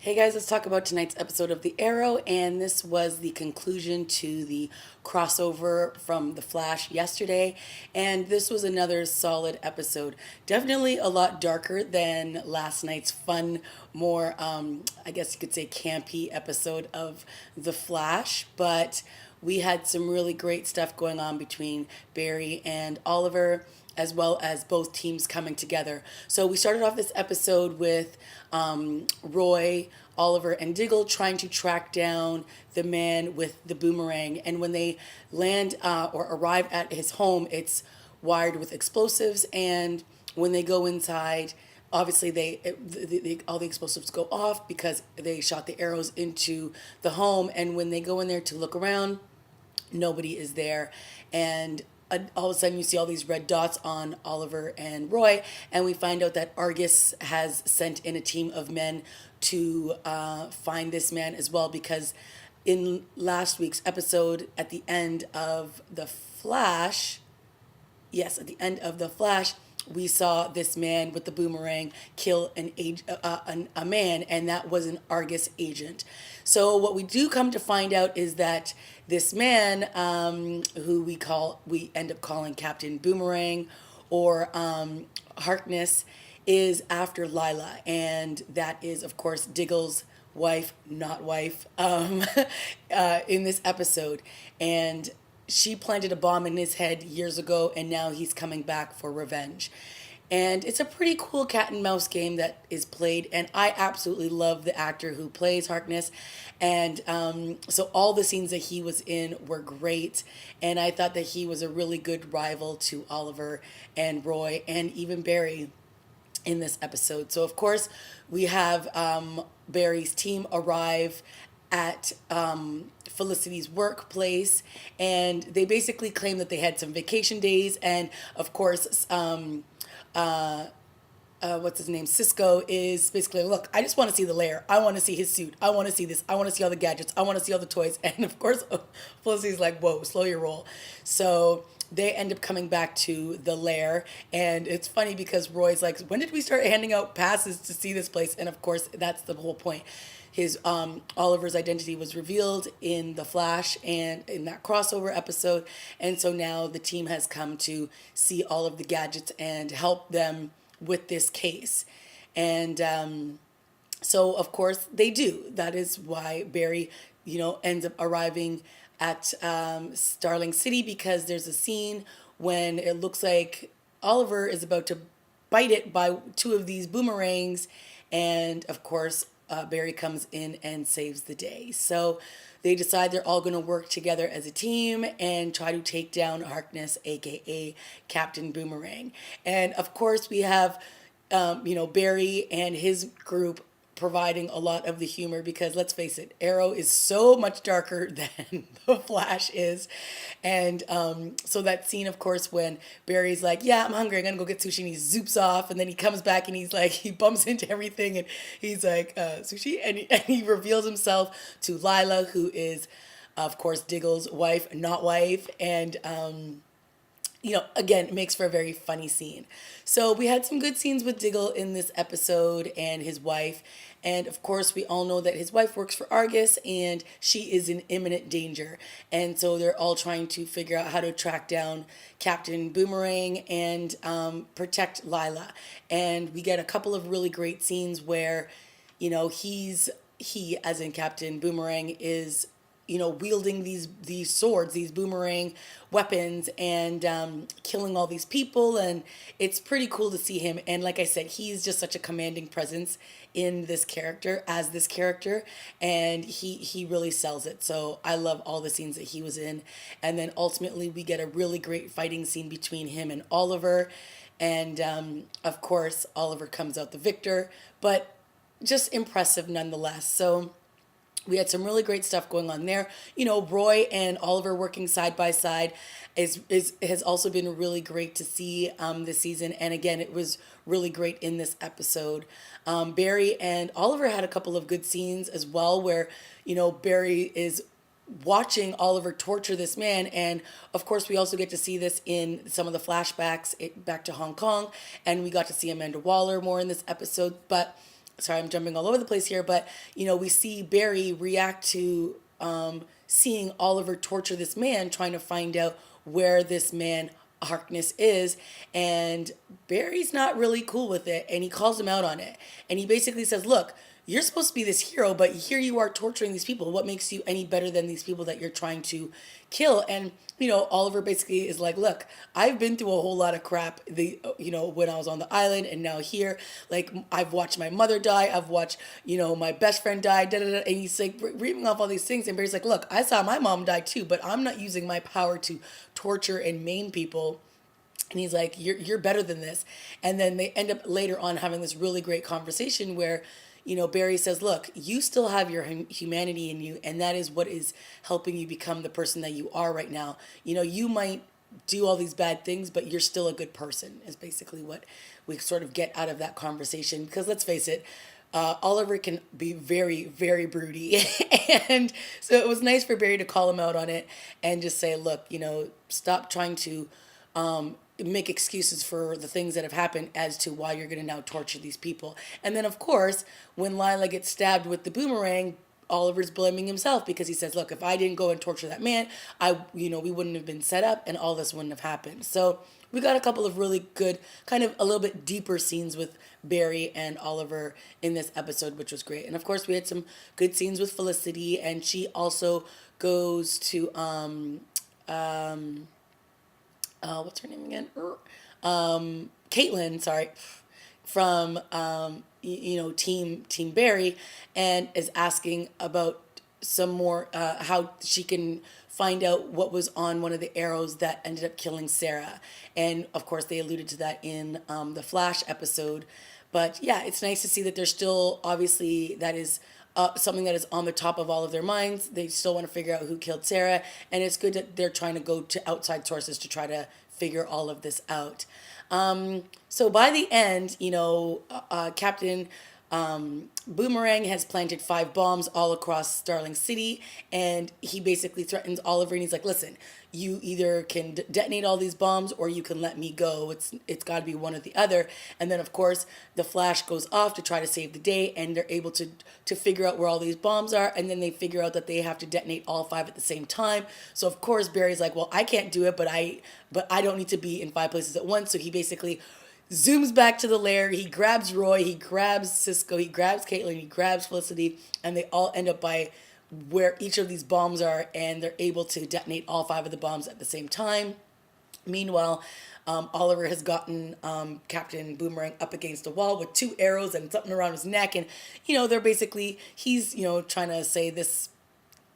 Hey guys, let's talk about tonight's episode of The Arrow, and this was the conclusion to the crossover from The Flash yesterday, and this was another solid episode. Definitely a lot darker than last night's fun, more, I guess you could say, campy episode of The Flash, but we had some really great stuff going on between Barry and Oliver, as well as both teams coming together. So we started off this episode with Roy, Oliver, and Diggle trying to track down the man with the boomerang. And when they land or arrive at his home, it's wired with explosives. And when they go inside, obviously all the explosives go off because they shot the arrows into the home. And when they go in there to look around, nobody is there. And all of a sudden you see all these red dots on Oliver and Roy, and we find out that Argus has sent in a team of men to find this man as well, because in last week's episode, at the end of the Flash, yes, at the end of The Flash, we saw this man with the boomerang kill a man, and that was an Argus agent. So what we do come to find out is that this man, who we end up calling Captain Boomerang, or Harkness, is after Lila, and that is of course Diggle's wife, not wife, in this episode. And she planted a bomb in his head years ago, and now he's coming back for revenge. And it's a pretty cool cat and mouse game that is played, and I absolutely love the actor who plays Harkness. And so all the scenes that he was in were great, and I thought that he was a really good rival to Oliver and Roy and even Barry in this episode. So, of course, we have Barry's team arrive at Felicity's workplace, and they basically claim that they had some vacation days. And, of course, what's his name? Cisco is basically, look, I just want to see the lair. I want to see his suit. I want to see this. I want to see all the gadgets. I want to see all the toys. And of course, Felicity's like, whoa, slow your roll. So they end up coming back to the lair. And it's funny because Roy's like, when did we start handing out passes to see this place? And of course, that's the whole point. His Oliver's identity was revealed in The Flash and in that crossover episode. And so now the team has come to see all of the gadgets and help them with this case. And so, of course, they do. That is why Barry, ends up arriving at Starling City, because there's a scene when it looks like Oliver is about to bite it by two of these boomerangs. And, of course, Barry comes in and saves the day. So they decide they're all going to work together as a team and try to take down Harkness, aka Captain Boomerang. And of course, we have, Barry and his group providing a lot of the humor, because let's face it, Arrow is so much darker than The Flash is. And so that scene, of course, when Barry's like, yeah, I'm hungry, I'm gonna go get sushi, and he zoops off, and then he comes back and he's like, he bumps into everything, and he's like, sushi, and he reveals himself to Lila, who is, of course, Diggle's wife, not wife. And again, it makes for a very funny scene. So we had some good scenes with Diggle in this episode and his wife. And of course, we all know that his wife works for Argus and she is in imminent danger. And so they're all trying to figure out how to track down Captain Boomerang and protect Lila. And we get a couple of really great scenes where, he, as in Captain Boomerang, is wielding these swords, these boomerang weapons, and killing all these people. And it's pretty cool to see him. And like I said, he's just such a commanding presence in this character, and he really sells it. So I love all the scenes that he was in. And then ultimately we get a really great fighting scene between him and Oliver. And of course, Oliver comes out the victor, but just impressive nonetheless. So we had some really great stuff going on there. Roy and Oliver working side by side has also been really great to see this season. And again, it was really great in this episode. Barry and Oliver had a couple of good scenes as well, where, Barry is watching Oliver torture this man. And of course, we also get to see this in some of the flashbacks back to Hong Kong. And we got to see Amanda Waller more in this episode. But sorry, I'm jumping all over the place here, but we see Barry react to seeing Oliver torture this man, trying to find out where this man Harkness is, and Barry's not really cool with it, and he calls him out on it, and he basically says, "Look, you're supposed to be this hero, but here you are torturing these people. What makes you any better than these people that you're trying to kill?" And Oliver basically is like, "Look, I've been through a whole lot of crap. When I was on the island and now here, like I've watched my mother die. I've watched my best friend die. Da da da." And he's like reading off all these things, and Barry's like, "Look, I saw my mom die too, but I'm not using my power to torture and maim people." And he's like, you're better than this. And then they end up later on having this really great conversation where, Barry says, "Look, you still have your humanity in you, and that is what is helping you become the person that you are right now. You might do all these bad things, but you're still a good person," is basically what we sort of get out of that conversation. Because let's face it, Oliver can be very, very broody. And so it was nice for Barry to call him out on it and just say, "Look, stop trying to make excuses for the things that have happened as to why you're going to now torture these people." And then, of course, when Lila gets stabbed with the boomerang, Oliver's blaming himself because he says, "Look, if I didn't go and torture that man, we wouldn't have been set up and all this wouldn't have happened." So we got a couple of really good, kind of a little bit deeper scenes with Barry and Oliver in this episode, which was great. And of course, we had some good scenes with Felicity, and she also goes to what's her name again? Caitlin, sorry, from Team Barry, and is asking about some more how she can find out what was on one of the arrows that ended up killing Sarah. And of course, they alluded to that in the Flash episode. But yeah, it's nice to see that there's still, obviously, that is something that is on the top of all of their minds. They still want to figure out who killed Sarah, and it's good that they're trying to go to outside sources to try to figure all of this out. So by the end, Captain Boomerang has planted 5 bombs all across Starling City, and he basically threatens Oliver, and he's like, "Listen, you either can detonate all these bombs or you can let me go. It's got to be one or the other." And then, of course, the Flash goes off to try to save the day, and they're able to figure out where all these bombs are, and then they figure out that they have to detonate all 5 at the same time. So, of course, Barry's like, "Well, I can't do it, but I don't need to be in 5 places at once." So he basically zooms back to the lair. He grabs Roy, he grabs Cisco, he grabs Caitlin, he grabs Felicity, and they all end up by where each of these bombs are, and they're able to detonate all 5 of the bombs at the same time. Meanwhile, Oliver has gotten Captain Boomerang up against a wall with 2 arrows and something around his neck, and they're basically, he's trying to say this,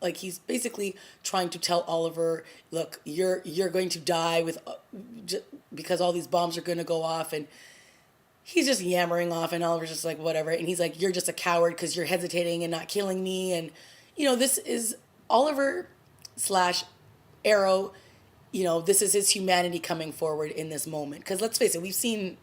like he's basically trying to tell Oliver, "Look, you're going to die with because all these bombs are going to go off." And he's just yammering off, and Oliver's just like, "Whatever." And he's like, "You're just a coward because you're hesitating and not killing me." And this is Oliver slash Arrow. This is his humanity coming forward in this moment. Because let's face it, we've seen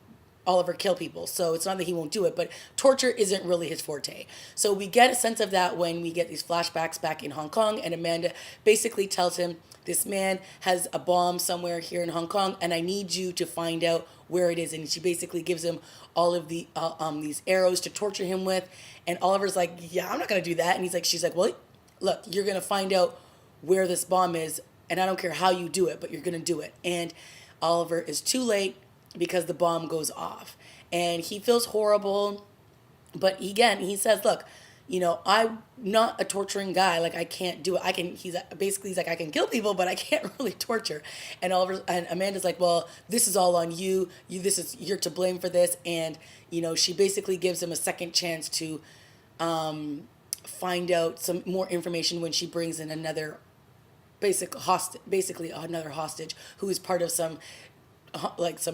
Oliver kill people, so it's not that he won't do it, but torture isn't really his forte. So we get a sense of that when we get these flashbacks back in Hong Kong, and Amanda basically tells him, "This man has a bomb somewhere here in Hong Kong, and I need you to find out where it is." And she basically gives him all of these arrows to torture him with, and Oliver's like, "Yeah, I'm not gonna do that." And she's like, "Well, look, you're gonna find out where this bomb is, and I don't care how you do it, but you're gonna do it." And Oliver is too late because the bomb goes off, and he feels horrible. But again, he says, "Look, I'm not a torturing guy. Like, I can't do it. He's like, "I can kill people, but I can't really torture." And Amanda's like, "Well, this is all on you. You're to blame for this." And she basically gives him a second chance to find out some more information when she brings in another basically another hostage who is part of some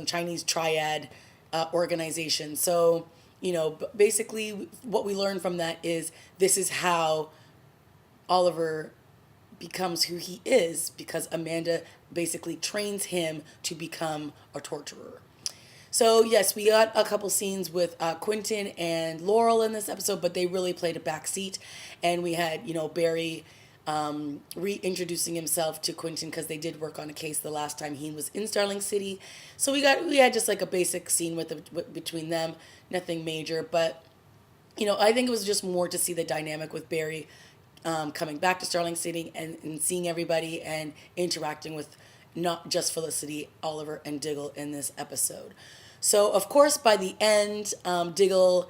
Chinese triad organization. So, basically what we learn from that is this is how Oliver becomes who he is, because Amanda basically trains him to become a torturer. So, yes, we got a couple scenes with Quentin and Laurel in this episode, but they really played a backseat. And we had, Barry reintroducing himself to Quentin because they did work on a case the last time he was in Starling City. So we had just like a basic scene between them, nothing major. But I think it was just more to see the dynamic with Barry coming back to Starling City and seeing everybody and interacting with not just Felicity, Oliver, and Diggle in this episode. So, of course, by the end, Diggle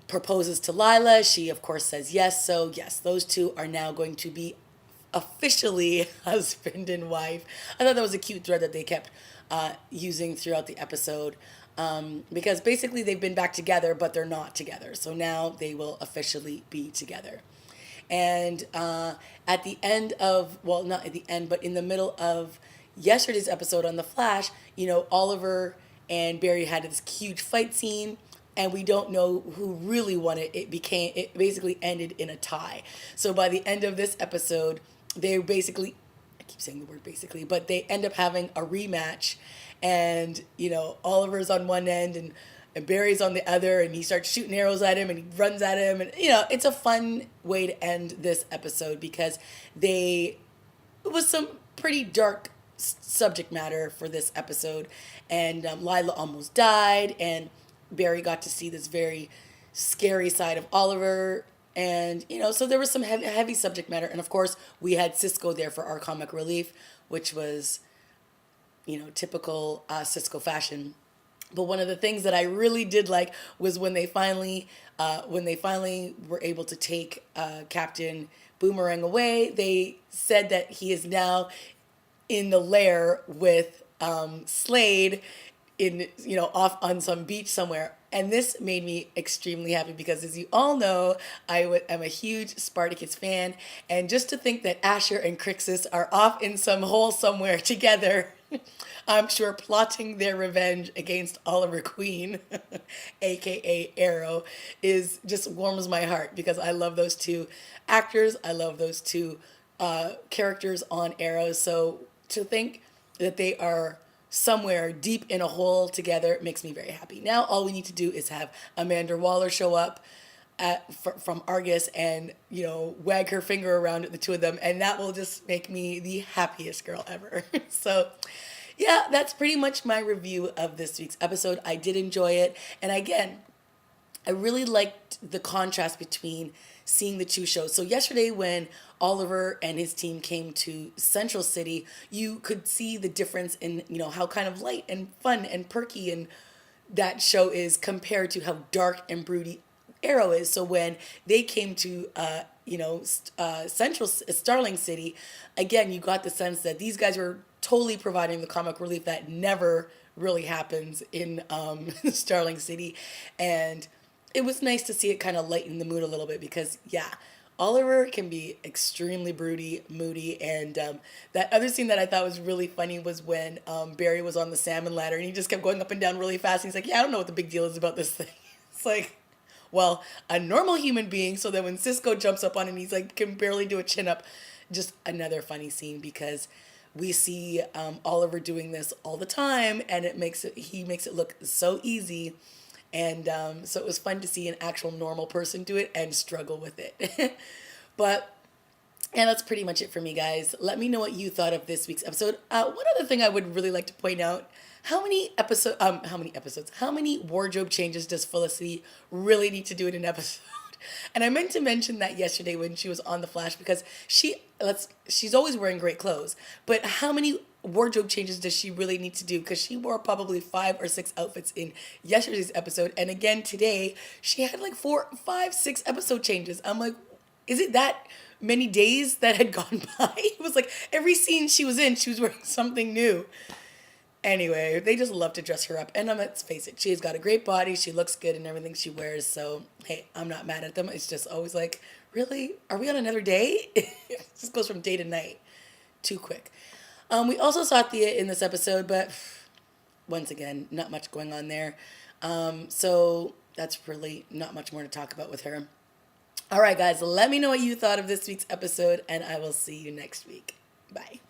proposes to Lila. She, of course, says yes. So, yes, those two are now going to be officially husband and wife. I thought that was a cute thread that they kept using throughout the episode, because basically they've been back together, but they're not together. So now they will officially be together. And at the end of, well, not at the end, but in the middle of yesterday's episode on The Flash, Oliver and Barry had this huge fight scene, and we don't know who really won it. It basically ended in a tie. So by the end of this episode, they basically, I keep saying the word basically, but they end up having a rematch, and Oliver's on one end and Barry's on the other, and he starts shooting arrows at him and he runs at him, and it's a fun way to end this episode because it was some pretty dark subject matter for this episode, and Lila almost died, and Barry got to see this very scary side of Oliver. And, so there was some heavy subject matter. And of course, we had Cisco there for our comic relief, which was, typical Cisco fashion. But one of the things that I really did like was when they finally were able to take Captain Boomerang away. They said that he is now in the lair with Slade, off on some beach somewhere. And this made me extremely happy because, as you all know, am a huge Spartacus fan. And just to think that Asher and Crixus are off in some hole somewhere together, I'm sure plotting their revenge against Oliver Queen, aka Arrow, just warms my heart because I love those two actors. I love those two characters on Arrow. So to think that they are somewhere deep in a hole together makes me very happy. Now all we need to do is have Amanda Waller show up from Argus and wag her finger around at the two of them, and that will just make me the happiest girl ever. So yeah, that's pretty much my review of this week's episode. I did enjoy it, and again, I really liked the contrast between seeing the two shows. So yesterday when Oliver and his team came to Central City, you could see the difference in, how kind of light and fun and perky and that show is compared to how dark and broody Arrow is. So when they came to, Central Starling City, again, you got the sense that these guys were totally providing the comic relief that never really happens in Starling City. And it was nice to see it kind of lighten the mood a little bit because, yeah, Oliver can be extremely broody, moody, and that other scene that I thought was really funny was when Barry was on the salmon ladder and he just kept going up and down really fast. And he's like, yeah, I don't know what the big deal is about this thing. It's like, well, a normal human being. So then when Cisco jumps up on him, he's like, can barely do a chin up. Just another funny scene because we see Oliver doing this all the time, and he makes it look so easy. And so it was fun to see an actual normal person do it and struggle with it. But, and that's pretty much it for me, guys. Let me know what you thought of this week's episode. One other thing I would really like to point out, how many wardrobe changes does Felicity really need to do in an episode? And I meant to mention that yesterday when she was on The Flash because she's always wearing great clothes, but how many wardrobe changes does she really need to do? Because she wore probably 5 or 6 outfits in yesterday's episode, and again today she had like 4, 5, 6 episode changes. I'm like, is it that many days that had gone by? It was like every scene she was in, she was wearing something new. Anyway, they just love to dress her up. And let's face it, she's got a great body. She looks good in everything she wears. So, hey, I'm not mad at them. It's just always like, really? Are we on another day? It just goes from day to night. Too quick. We also saw Thea in this episode, but once again, not much going on there. So that's really not much more to talk about with her. All right, guys, let me know what you thought of this week's episode, and I will see you next week. Bye.